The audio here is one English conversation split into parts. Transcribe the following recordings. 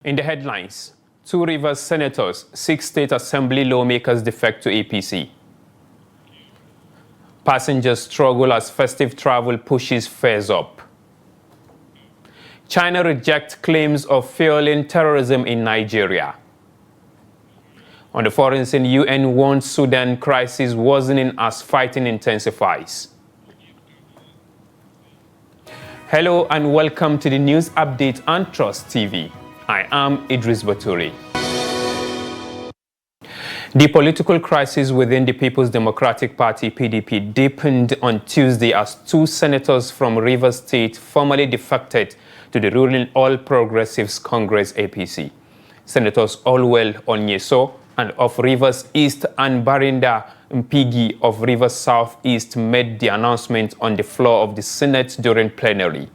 In the headlines, 2 Rivers senators, 6 state assembly lawmakers defect to APC. Passengers struggle as festive travel pushes fares up. China rejects claims of fueling terrorism in Nigeria. On the foreign scene, UN warns Sudan crisis worsening as fighting intensifies. Hello and welcome to the News Update on Trust TV. I am Idris Baturi. The political crisis within the People's Democratic Party (PDP) deepened on Tuesday as 2 senators from Rivers State formally defected to the ruling All Progressives Congress (APC). Senators Allwell Onyeso and of Rivers East and Barinda Mpigi of Rivers Southeast made the announcement on the floor of the Senate during plenary.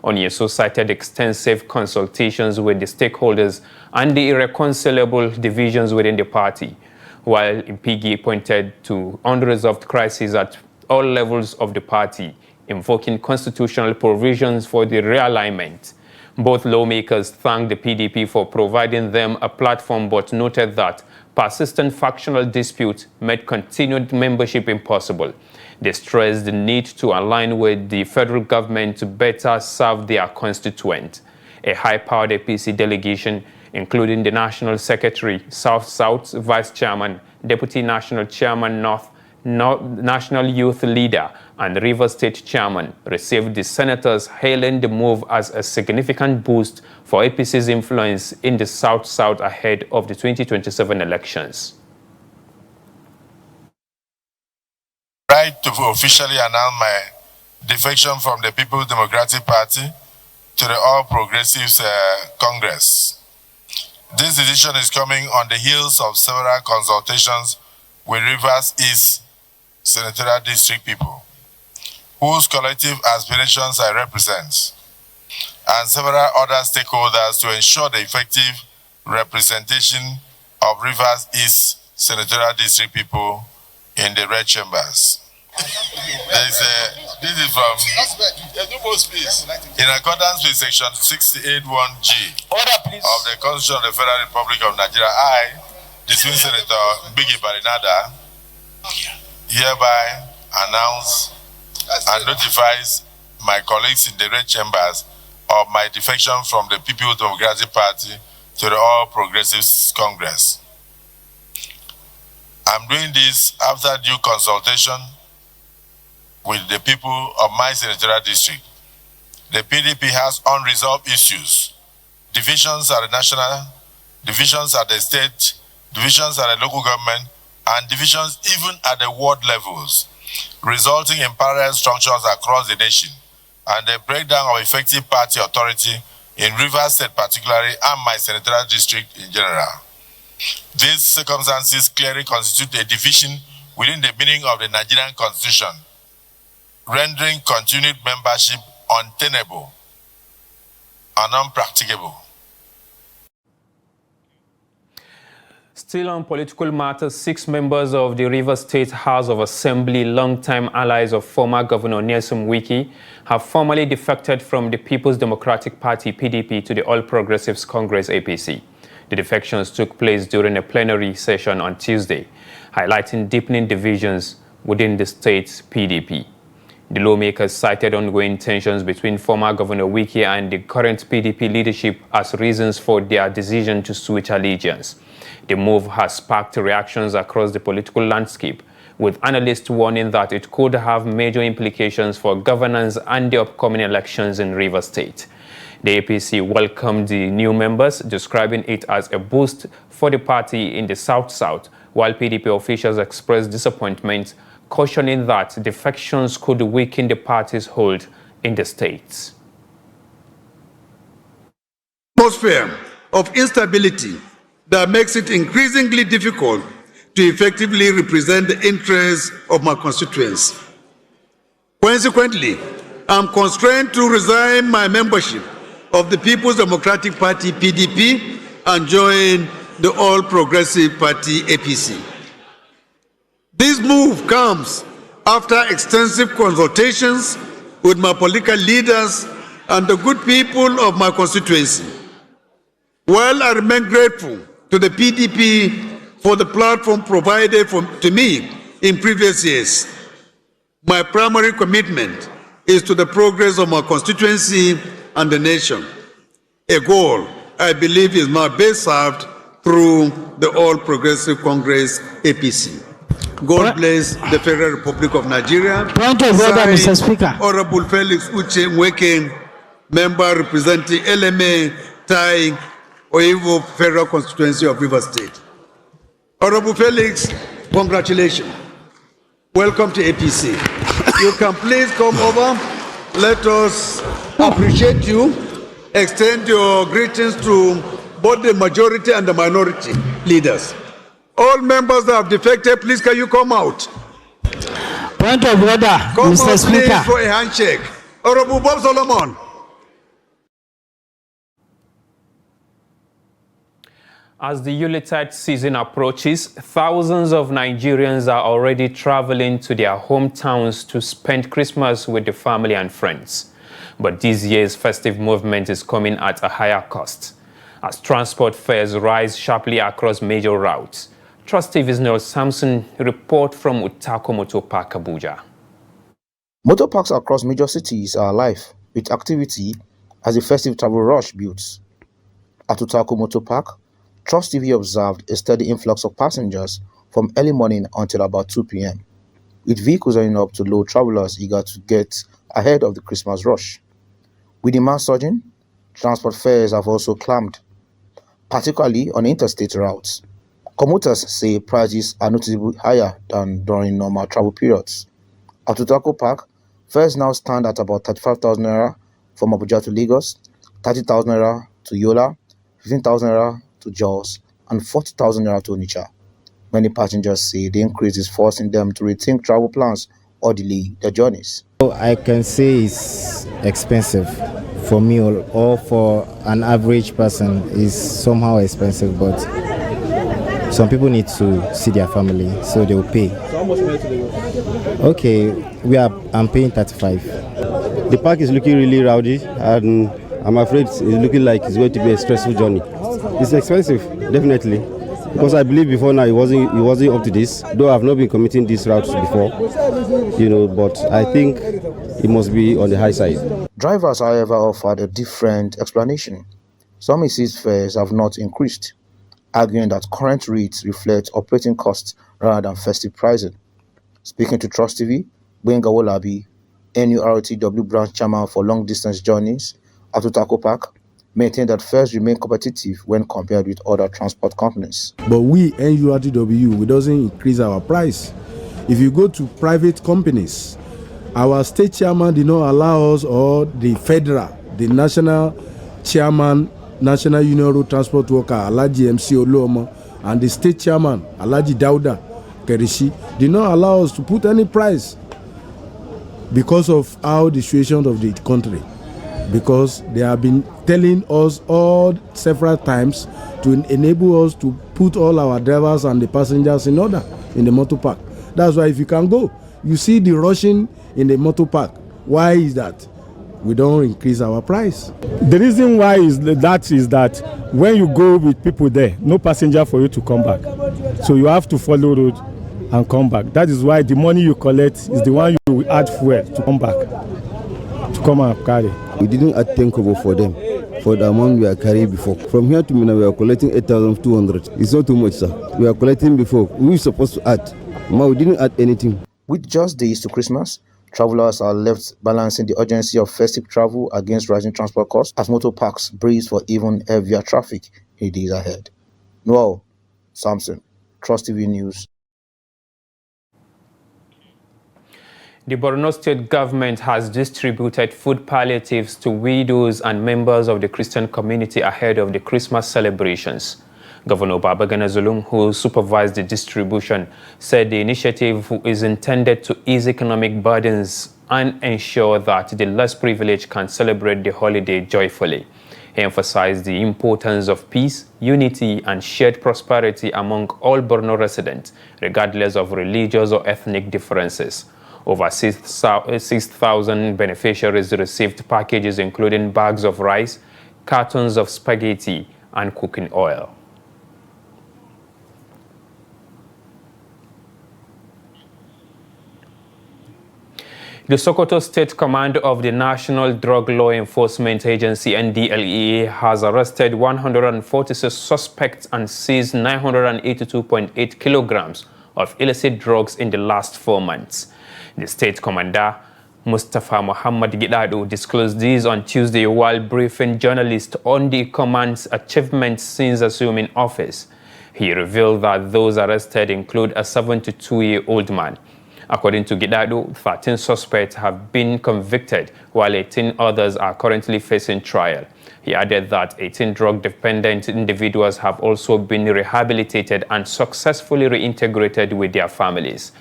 Onyeso cited extensive consultations with the stakeholders and the irreconcilable divisions within the party, while Mpigi pointed to unresolved crises at all levels of the party, invoking constitutional provisions for the realignment. Both lawmakers thanked the PDP for providing them a platform but noted that persistent factional disputes made continued membership impossible. They stressed the need to align with the federal government to better serve their constituents. A high-powered APC delegation, including the National Secretary, South-South Vice Chairman, Deputy National Chairman, North, National Youth Leader, and River State Chairman, received the senators, hailing the move as a significant boost for APC's influence in the South-South ahead of the 2027 elections. Right to officially announce my defection from the People's Democratic Party to the All Progressives Congress. This decision is coming on the heels of several consultations with Rivers East Senatorial District people, whose collective aspirations I represent, and several other stakeholders to ensure the effective representation of Rivers East Senatorial District people in the red chambers. This is from, in accordance with section 681G of the Constitution of the Federal Republic of Nigeria, I, the Swing Senator Bigi Barinada, hereby announce and notifies my colleagues in the red chambers of my defection from the People's Democratic Party to the All Progressives Congress. I'm doing this after due consultation with the people of my senatorial district. The PDP has unresolved issues. Divisions at the national, divisions at the state, divisions at the local government, and divisions even at the ward levels, resulting in parallel structures across the nation and the breakdown of effective party authority in Rivers State particularly and my senatorial district in general. These circumstances clearly constitute a division within the meaning of the Nigerian Constitution, rendering continued membership untenable and unpracticable. Still on political matters, 6 members of the Rivers State House of Assembly, longtime allies of former Governor Nyesom Wike, have formally defected from the People's Democratic Party (PDP) to the All Progressives Congress (APC). The defections took place during a plenary session on Tuesday, highlighting deepening divisions within the state's PDP. The lawmakers cited ongoing tensions between former Governor Wike and the current PDP leadership as reasons for their decision to switch allegiance. The move has sparked reactions across the political landscape, with analysts warning that it could have major implications for governance and the upcoming elections in Rivers State. The APC welcomed the new members, describing it as a boost for the party in the South-South, while PDP officials expressed disappointment, cautioning that defections could weaken the party's hold in the states. Atmosphere of instability that makes it increasingly difficult to effectively represent the interests of my constituents. Consequently, I'm constrained to resign my membership of the People's Democratic Party (PDP) and join the All Progressive Party (APC). This move comes after extensive consultations with my political leaders and the good people of my constituency. While I remain grateful to the PDP for the platform provided to me in previous years, my primary commitment is to the progress of my constituency and the nation, a goal I believe is now best served through the All Progressive Congress, APC. God bless the Federal Republic of Nigeria. Point of order, Mr. Speaker. Honorable Felix Uche Mweke, member representing LMA, Tai, Oivo Federal Constituency of Rivers State. Honorable Felix, congratulations. Welcome to APC. You can please come over. Let us appreciate you. Extend your greetings to both the majority and the minority leaders. All members that have defected, please can you come out? Point of order, Come Mr. out, Speaker. please, for a handshake. Honorable Bob Solomon. As the Yuletide season approaches, thousands of Nigerians are already traveling to their hometowns to spend Christmas with the family and friends. But this year's festive movement is coming at a higher cost, as transport fares rise sharply across major routes. Trust TV's Neil Samson report from Utako Motor Park, Abuja. Motor parks across major cities are alive with activity as the festive travel rush builds. At Utako Motor Park, Trust TV observed a steady influx of passengers from early morning until about 2 p.m., with vehicles lining up to load travelers eager to get ahead of the Christmas rush. With demand surging, transport fares have also climbed, particularly on interstate routes. Commuters say prices are noticeably higher than during normal travel periods. At Utako Park, fares now stand at about 35,000 naira from Abuja to Lagos, 30,000 naira to Yola, 15,000 naira to Jos, and 40,000 naira to Onitsha. Many passengers say the increase is forcing them to rethink travel plans or delay their journeys. I can say it's expensive for me, or for an average person is somehow expensive, but some people need to see their family, so they will pay. So how much money do they go? Okay, I'm paying 35. The park is looking really rowdy, and I'm afraid it's looking like it's going to be a stressful journey. It's expensive, definitely, because I believe before now it wasn't up to this. Though I've not been committing these routes before, but I think it must be on the high side. Drivers, however, offered a different explanation. Some insist fares have not increased, arguing that current rates reflect operating costs rather than festive pricing. Speaking to Trust TV, Benga Wolabi, NURTW branch chairman for long-distance journeys at Utako Park, maintained that fares remain competitive when compared with other transport companies. But we, NURTW, we doesn't increase our price. If you go to private companies, our state chairman did not allow us, or the federal, the national chairman, National Union Road Transport Worker, Alaji MC Oluomo, and the state chairman, Alaji Dauda Kerishi, did not allow us to put any price because of how the situation of the country. Because they have been telling us all several times to enable us to put all our drivers and the passengers in order in the motor park. That's why if you can go, you see the rushing in the motor park. Why is that? We don't increase our price. The reason why is that when you go with people there, no passenger for you to come back. So you have to follow road and come back. That is why the money you collect is the one you will add fuel to come back, to come and carry. We didn't add 10 kobo for them, for the amount we are carrying before. From here to Mina, we are collecting 8,200. It's not too much, sir. We are collecting before. We were supposed to add. But we didn't add anything. With just days to Christmas, travelers are left balancing the urgency of festive travel against rising transport costs as motor parks brace for even heavier traffic in the days ahead. Noel Samson, Trust TV News. The Borno State government has distributed food palliatives to widows and members of the Christian community ahead of the Christmas celebrations. Governor Babagana Zulum, who supervised the distribution, said the initiative is intended to ease economic burdens and ensure that the less privileged can celebrate the holiday joyfully. He emphasized the importance of peace, unity, and shared prosperity among all Borno residents, regardless of religious or ethnic differences. Over 6,000 beneficiaries received packages including bags of rice, cartons of spaghetti, and cooking oil. The Sokoto State Command of the National Drug Law Enforcement Agency (NDLEA) has arrested 146 suspects and seized 982.8 kilograms of illicit drugs in the last 4 months. The State Commander, Mustafa Muhammad Gidado, disclosed this on Tuesday while briefing journalists on the command's achievements since assuming office. He revealed that those arrested include a 72-year-old man. According to Gidado, 13 suspects have been convicted, while 18 others are currently facing trial. He added that 18 drug-dependent individuals have also been rehabilitated and successfully reintegrated with their families.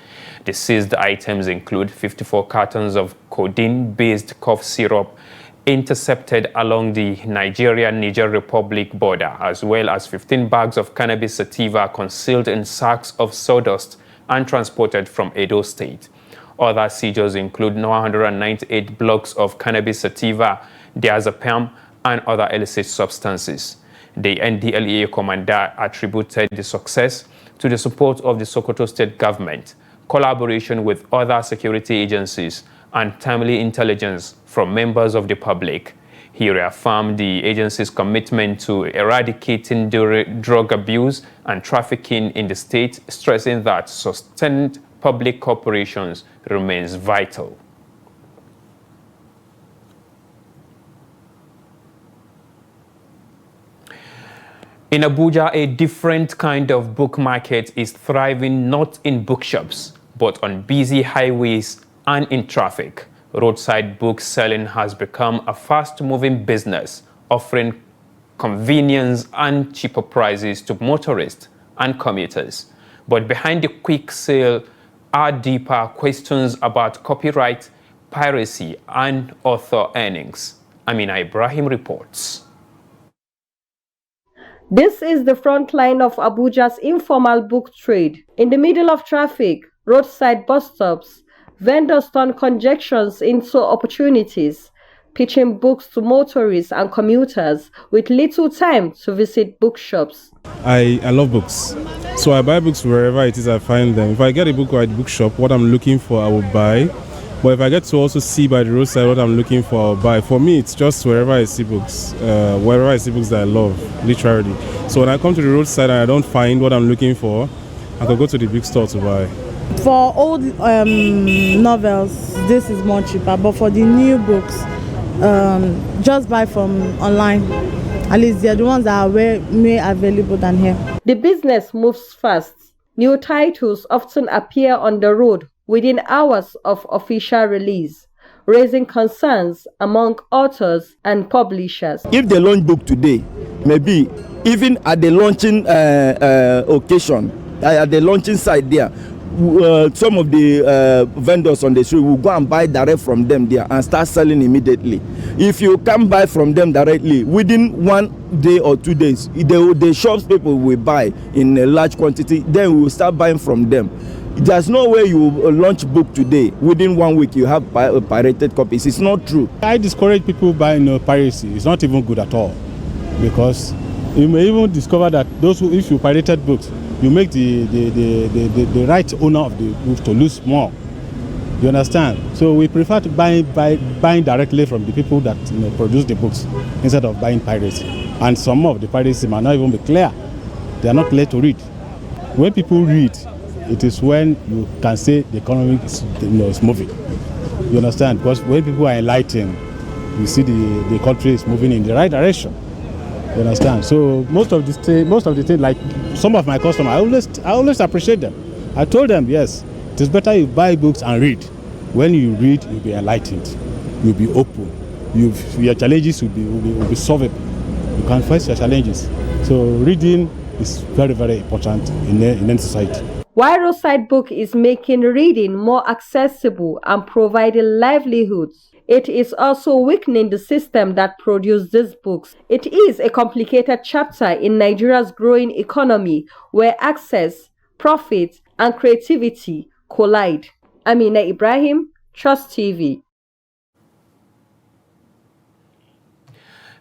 The seized items include 54 cartons of codeine-based cough syrup intercepted along the Nigeria-Niger Republic border, as well as 15 bags of cannabis sativa concealed in sacks of sawdust and transported from Edo State. Other seizures include 198 blocks of cannabis sativa, diazepam, and other illicit substances. The NDLEA commander attributed the success to the support of the Sokoto State government, collaboration with other security agencies, and timely intelligence from members of the public. He reaffirmed the agency's commitment to eradicating drug abuse and trafficking in the state, stressing that sustained public cooperation remains vital. In Abuja, a different kind of book market is thriving not in bookshops, but on busy highways and in traffic. Roadside book selling has become a fast-moving business, offering convenience and cheaper prices to motorists and commuters. But behind the quick sale are deeper questions about copyright, piracy, and author earnings. Amina Ibrahim reports. This is the front line of Abuja's informal book trade. In the middle of traffic, roadside bus stops, vendors turn congestions into opportunities, pitching books to motorists and commuters with little time to visit bookshops. I love books, so I buy books wherever it is I find them. If I get a book at the bookshop, what I'm looking for, I will buy. But if I get to also see by the roadside what I'm looking for, I'll buy. For me, it's just wherever I see books, that I love, literally. So when I come to the roadside and I don't find what I'm looking for, I can go to the big store to buy. For old novels, this is more cheaper, but for the new books, just buy from online. At least they're the ones that are way available than here. The business moves fast. New titles often appear on the road within hours of official release, raising concerns among authors and publishers. If they launch book today, maybe even at the launching occasion, at the launching site there, some of the vendors on the street will go and buy direct from them there and start selling immediately. If you can buy from them directly, within 1 day or 2 days, the shops people will buy in a large quantity, then we will start buying from them. There's no way you launch book today, within 1 week you have pirated copies. It's not true. I discourage people buying piracy. It's not even good at all, because you may even discover that those who issue pirated books, you make the right owner of the book to lose more. You understand? So we prefer to buying directly from the people that produce the books instead of buying piracy. And some of the piracy might not even be clear. They are not clear to read. When people read, it is when you can say the economy is moving. You understand? Because when people are enlightened, you see the country is moving in the right direction. You understand? So most of the things, like some of my customers, I always appreciate them. I told them, yes, it is better you buy books and read. When you read, you'll be enlightened, you'll be open, your challenges will be solvable. You can face your challenges. So reading is very, very important in any society. While Roadside Book is making reading more accessible and providing livelihoods, it is also weakening the system that produced these books. It is a complicated chapter in Nigeria's growing economy where access, profit, and creativity collide. Amina Ibrahim, Trust TV.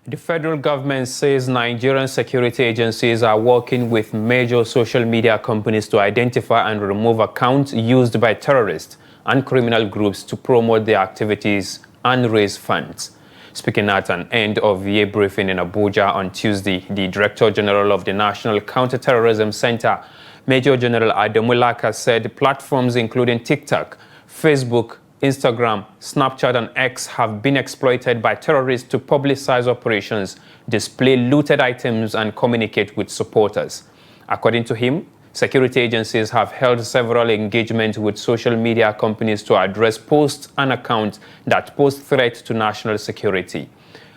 The federal government says Nigerian security agencies are working with major social media companies to identify and remove accounts used by terrorists and criminal groups to promote their activities and raise funds. Speaking at an end-of-year briefing in Abuja on Tuesday, the Director General of the National Counterterrorism Center, Major General Ademulaka, said platforms including TikTok, Facebook, Instagram, Snapchat, and X have been exploited by terrorists to publicize operations, display looted items, and communicate with supporters. According to him, security agencies have held several engagements with social media companies to address posts and accounts that pose threats to national security.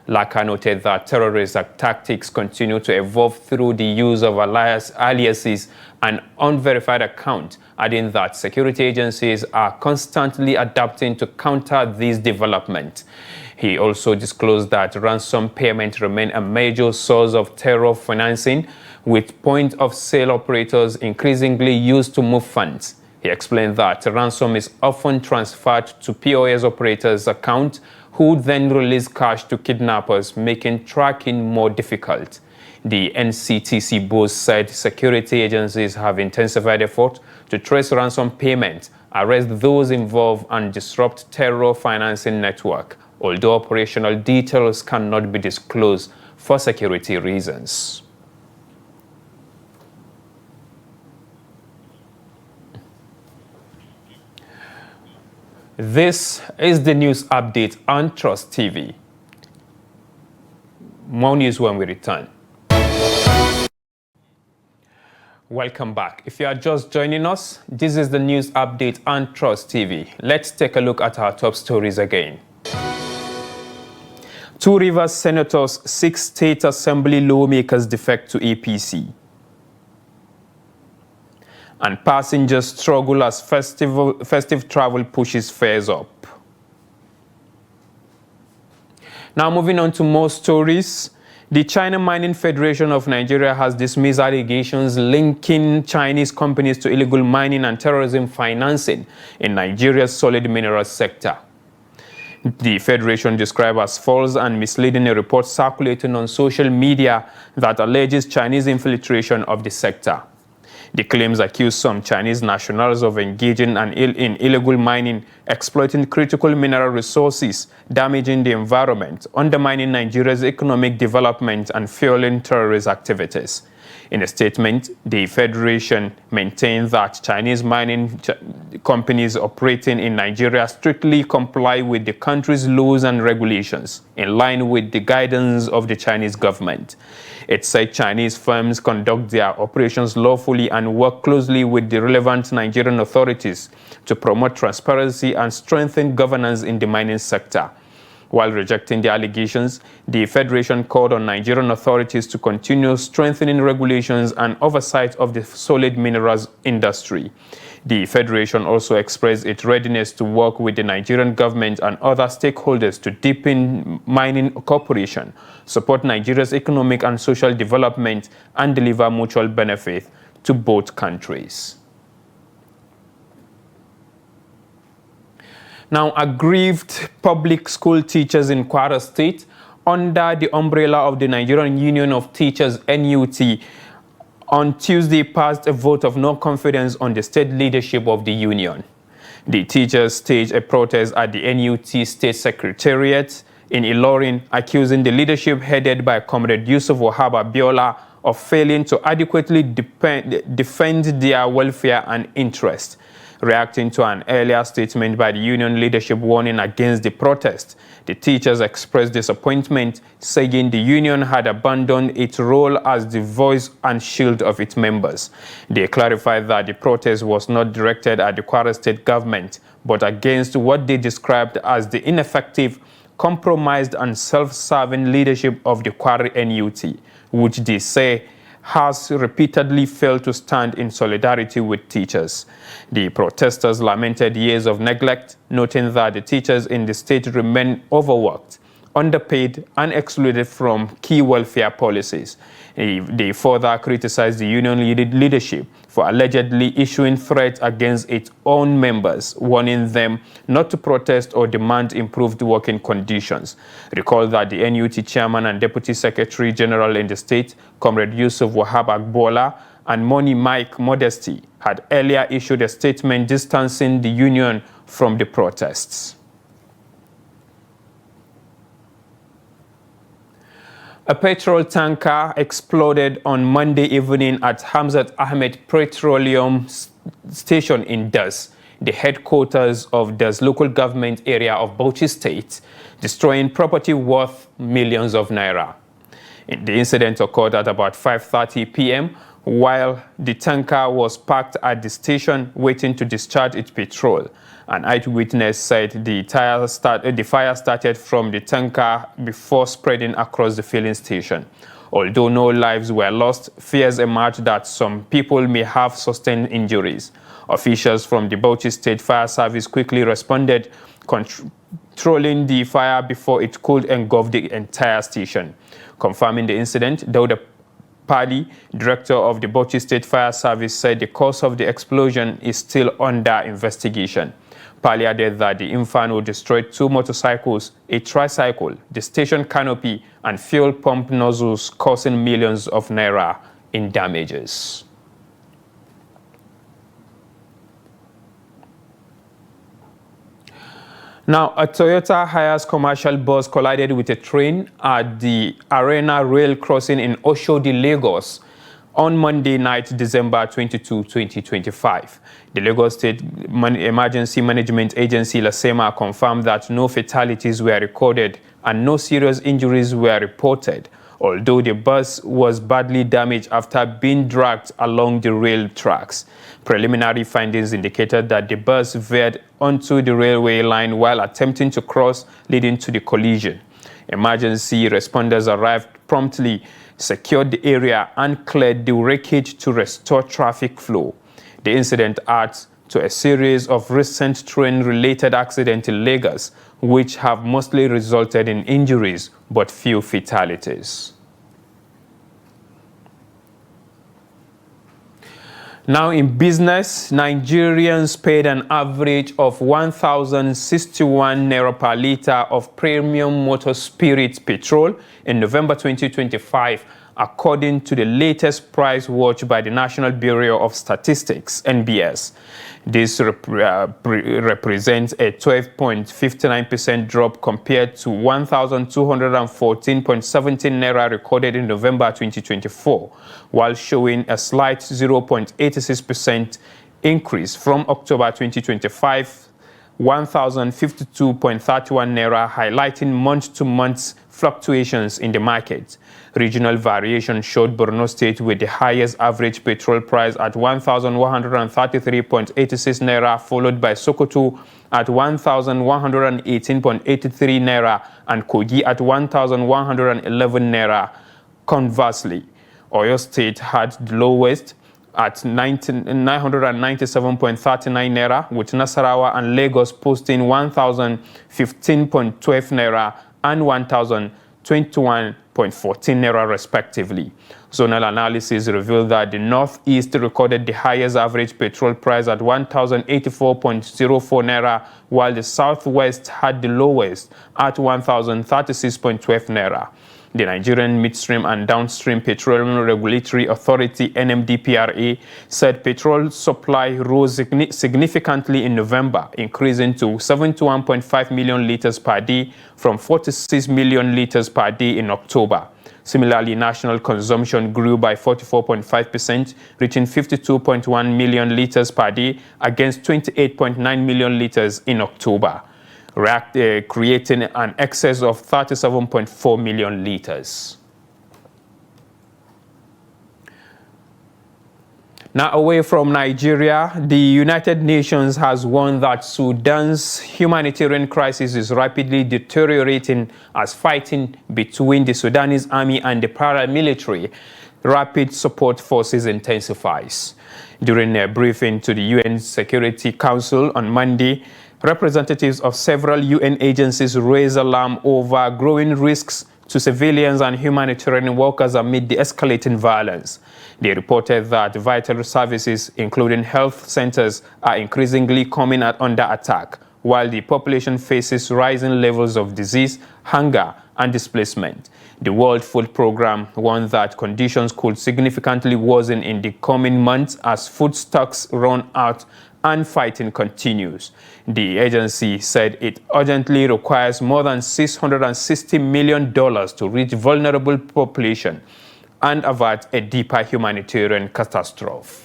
Laka noted that terrorist tactics continue to evolve through the use of aliases and unverified accounts, adding that security agencies are constantly adapting to counter these developments. He also disclosed that ransom payments remain a major source of terror financing, with point-of-sale operators increasingly used to move funds. He explained that ransom is often transferred to POS operators' accounts, who then release cash to kidnappers, making tracking more difficult. The NCTC boss said security agencies have intensified efforts to trace ransom payments, arrest those involved, and disrupt terror financing network, although operational details cannot be disclosed for security reasons. This is the news update on Trust TV. More news when we return. Welcome back. If you are just joining us, this is the news update on Trust TV. Let's take a look at our top stories again. 2 Rivers senators, 6 state assembly lawmakers defect to APC. And passengers struggle as festive travel pushes fares up. Now moving on to more stories. The China Mining Federation of Nigeria has dismissed allegations linking Chinese companies to illegal mining and terrorism financing in Nigeria's solid minerals sector. The Federation described as false and misleading a report circulating on social media that alleges Chinese infiltration of the sector. The claims accuse some Chinese nationals of engaging in illegal mining, exploiting critical mineral resources, damaging the environment, undermining Nigeria's economic development, and fueling terrorist activities. In a statement, the Federation maintained that Chinese mining companies operating in Nigeria strictly comply with the country's laws and regulations, in line with the guidance of the Chinese government. It said Chinese firms conduct their operations lawfully and work closely with the relevant Nigerian authorities to promote transparency and strengthen governance in the mining sector. While rejecting the allegations, the Federation called on Nigerian authorities to continue strengthening regulations and oversight of the solid minerals industry. The Federation also expressed its readiness to work with the Nigerian government and other stakeholders to deepen mining cooperation, support Nigeria's economic and social development, and deliver mutual benefit to both countries. Now, aggrieved public school teachers in Kwara State, under the umbrella of the Nigerian Union of Teachers, NUT, on Tuesday passed a vote of no confidence on the state leadership of the union. The teachers staged a protest at the NUT State Secretariat in Ilorin, accusing the leadership headed by Comrade Yusuf Wahab Abiola of failing to adequately defend their welfare and interests. Reacting to an earlier statement by the union leadership warning against the protest, the teachers expressed disappointment, saying the union had abandoned its role as the voice and shield of its members. They clarified that the protest was not directed at the Kwara State government, but against what they described as the ineffective, compromised and self-serving leadership of the Kwara NUT, which they say has repeatedly failed to stand in solidarity with teachers. The protesters lamented years of neglect, noting that the teachers in the state remain overworked, underpaid, and excluded from key welfare policies. They further criticized the union leadership for allegedly issuing threats against its own members, warning them not to protest or demand improved working conditions. Recall that the NUT chairman and deputy secretary general in the state, Comrade Yusuf Wahab Agbola, and Money Mike Modesty had earlier issued a statement distancing the union from the protests. A petrol tanker exploded on Monday evening at Hamzat Ahmed Petroleum Station in Das, the headquarters of Das local government area of Bauchi State, destroying property worth millions of naira. The incident occurred at about 5:30 p.m. while the tanker was parked at the station waiting to discharge its petrol. An eyewitness said the fire started from the tanker before spreading across the filling station. Although no lives were lost, fears emerged that some people may have sustained injuries. Officials from the Bauchi State Fire Service quickly responded, controlling the fire before it could engulf the entire station. Confirming the incident, Dauda Pali, director of the Bauchi State Fire Service, said the cause of the explosion is still under investigation. Pali added that the inferno destroyed 2 motorcycles, a tricycle, the station canopy, and fuel pump nozzles, causing millions of naira in damages. Now, a Toyota Hiace commercial bus collided with a train at the Arena Rail Crossing in Oshodi, Lagos, on Monday night, December 22, 2025. The Lagos State Emergency Management Agency, LASEMA, confirmed that no fatalities were recorded and no serious injuries were reported, although the bus was badly damaged after being dragged along the rail tracks. Preliminary findings indicated that the bus veered onto the railway line while attempting to cross, leading to the collision. Emergency responders arrived promptly, secured the area, and cleared the wreckage to restore traffic flow. The incident adds to a series of recent train-related accidents in Lagos, which have mostly resulted in injuries but few fatalities. Now in business, Nigerians paid an average of 1,061 naira per litre of premium motor spirit petrol in November 2025, according to the latest price watch by the National Bureau of Statistics, NBS. This represents a 12.59% drop compared to 1,214.17 naira recorded in November 2024, while showing a slight 0.86% increase from October 2025, 1,052.31 naira, highlighting month-to-month fluctuations in the market. Regional variation showed Borno State with the highest average petrol price at 1,133.86 naira, followed by Sokoto at 1,118.83 naira and Kogi at 1,111 naira. Conversely, Oyo State had the lowest at 997.39 naira, with Nasarawa and Lagos posting 1,015.12 naira and 1,021.14 naira respectively. Zonal analysis revealed that the Northeast recorded the highest average petrol price at 1,084.04 naira, while the Southwest had the lowest at 1,036.12 naira. The Nigerian Midstream and Downstream Petroleum Regulatory Authority, NMDPRA, said petrol supply rose significantly in November, increasing to 71.5 million liters per day from 46 million liters per day in October. Similarly, national consumption grew by 44.5%, reaching 52.1 million liters per day against 28.9 million liters in October, creating an excess of 37.4 million liters. Now, away from Nigeria, the United Nations has warned that Sudan's humanitarian crisis is rapidly deteriorating as fighting between the Sudanese army and the paramilitary rapid support forces intensifies. During a briefing to the UN Security Council on Monday, representatives of several UN agencies raised alarm over growing risks to civilians and humanitarian workers amid the escalating violence. They reported that vital services, including health centers, are increasingly coming under attack, while the population faces rising levels of disease, hunger, and displacement. The World Food Programme warned that conditions could significantly worsen in the coming months as food stocks run out and fighting continues. The agency said it urgently requires more than $660 million to reach vulnerable population and avert a deeper humanitarian catastrophe.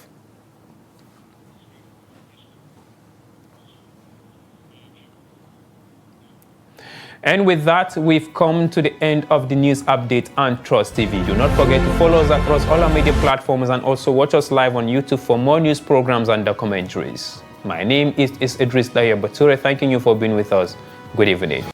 And with that, we've come to the end of the news update on Trust TV. Do not forget to follow us across all our media platforms and also watch us live on YouTube for more news programs and documentaries. My name is Idris Daya Bature, thanking you for being with us. Good evening.